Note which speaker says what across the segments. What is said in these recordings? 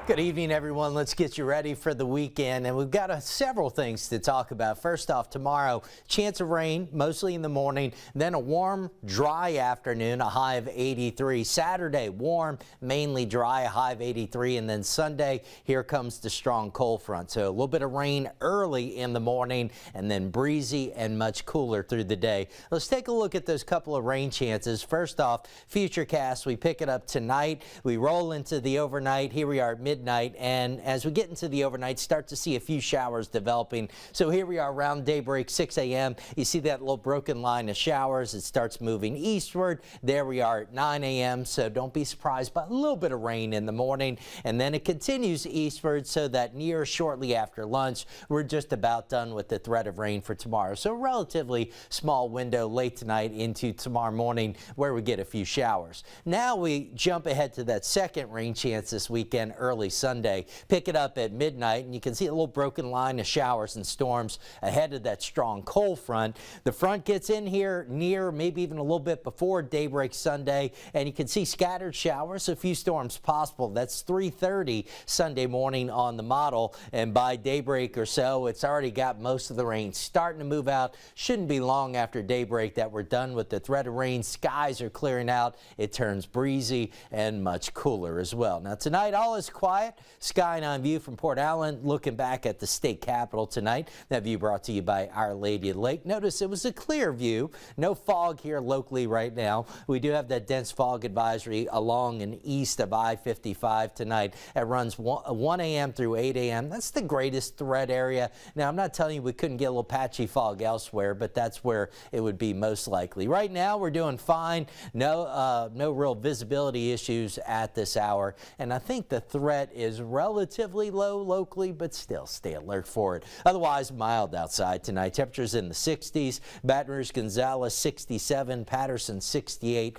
Speaker 1: Good evening, everyone. Let's get you ready for the weekend, and we've got several things to talk about. First off, tomorrow, chance of rain, mostly in the morning, then a warm, dry afternoon, a high of 83. Saturday, warm, mainly dry, a high of 83, and then Sunday, here comes the strong cold front. So a little bit of rain early in the morning, and then breezy and much cooler through the day. Let's take a look at those couple of rain chances. First off, Futurecast, we pick it up tonight. We roll into the overnight. Here we are at midnight, and as we get into the overnight, start to see a few showers developing. So here we are around daybreak, 6 a.m. You see that little broken line of showers. It starts moving eastward. There we are at 9 a.m. So don't be surprised by a little bit of rain in the morning, and then it continues eastward so that near shortly after lunch, we're just about done with the threat of rain for tomorrow. So a relatively small window late tonight into tomorrow morning where we get a few showers. Now we jump ahead to that second rain chance this weekend, early Sunday. Pick it up at midnight, and you can see a little broken line of showers and storms ahead of that strong cold front. The front gets in here near, maybe even a little bit before daybreak Sunday, and you can see scattered showers, a few storms possible. That's 3:30 Sunday morning on the model, and by daybreak or so, it's already got most of the rain starting to move out. Shouldn't be long after daybreak that we're done with the threat of rain. Skies are clearing out. It turns breezy and much cooler as well. Now tonight, all is quiet. Sky 9 view from Port Allen, looking back at the state capitol tonight. That view brought to you by Our Lady of the Lake. Notice it was a clear view. No fog here locally right now. We do have that dense fog advisory along and east of I-55 tonight. It runs 1 a.m. through 8 a.m. That's the greatest threat area. Now, I'm not telling you we couldn't get a little patchy fog elsewhere, but that's where it would be most likely. Right now, we're doing fine. No real visibility issues at this hour, and I think the threat is relatively low locally, but still stay alert for it. Otherwise, mild outside tonight. Temperatures in the 60s. Baton Rouge, Gonzales 67, Patterson 68.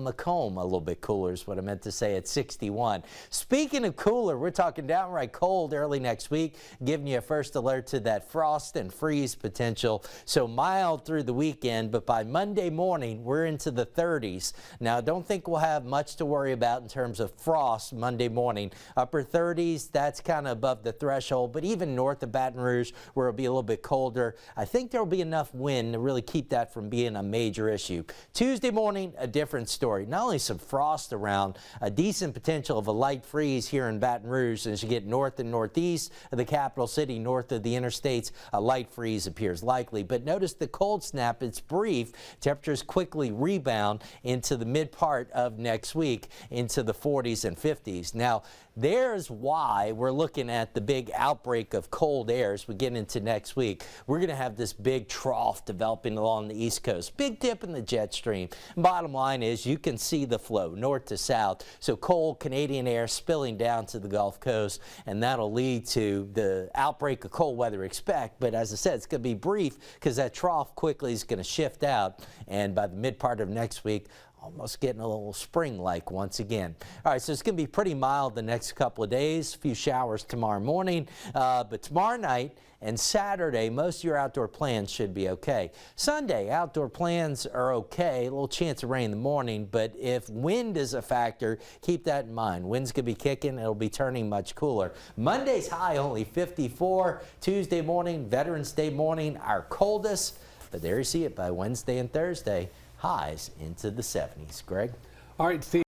Speaker 1: Macomb a little bit cooler is what I meant to say, at 61. Speaking of cooler, we're talking downright cold early next week, giving you a first alert to that frost and freeze potential. So mild through the weekend, but by Monday morning, we're into the 30s. Now, don't think we'll have much to worry about in terms of frost Monday morning. Upper 30s, that's kind of above the threshold, but even north of Baton Rouge, where it'll be a little bit colder, I think there'll be enough wind to really keep that from being a major issue. Tuesday morning, a different story. Not only some frost around, a decent potential of a light freeze here in Baton Rouge. As you get north and northeast of the capital city, north of the interstates, a light freeze appears likely. But notice the cold snap, it's brief. Temperatures quickly rebound into the mid part of next week, into the 40s and 50s. Now, there's why we're looking at the big outbreak of cold air as we get into next week. We're going to have this big trough developing along the East Coast. Big dip in the jet stream. Bottom line is you can see the flow north to south. So cold Canadian air spilling down to the Gulf Coast, and that'll lead to the outbreak of cold weather expect. But as I said, it's going to be brief because that trough quickly is going to shift out, and by the mid part of next week, almost getting a little spring-like once again. All right, so it's going to be pretty mild the next couple of days. A few showers tomorrow morning, but tomorrow night and Saturday, most of your outdoor plans should be okay. Sunday, outdoor plans are okay. A little chance of rain in the morning, but if wind is a factor, keep that in mind. Wind's going to be kicking. It'll be turning much cooler. Monday's high only 54. Tuesday morning, Veterans Day morning, our coldest, but there you see it by Wednesday and Thursday. Highs into the 70s. Greg?
Speaker 2: All right, Steve.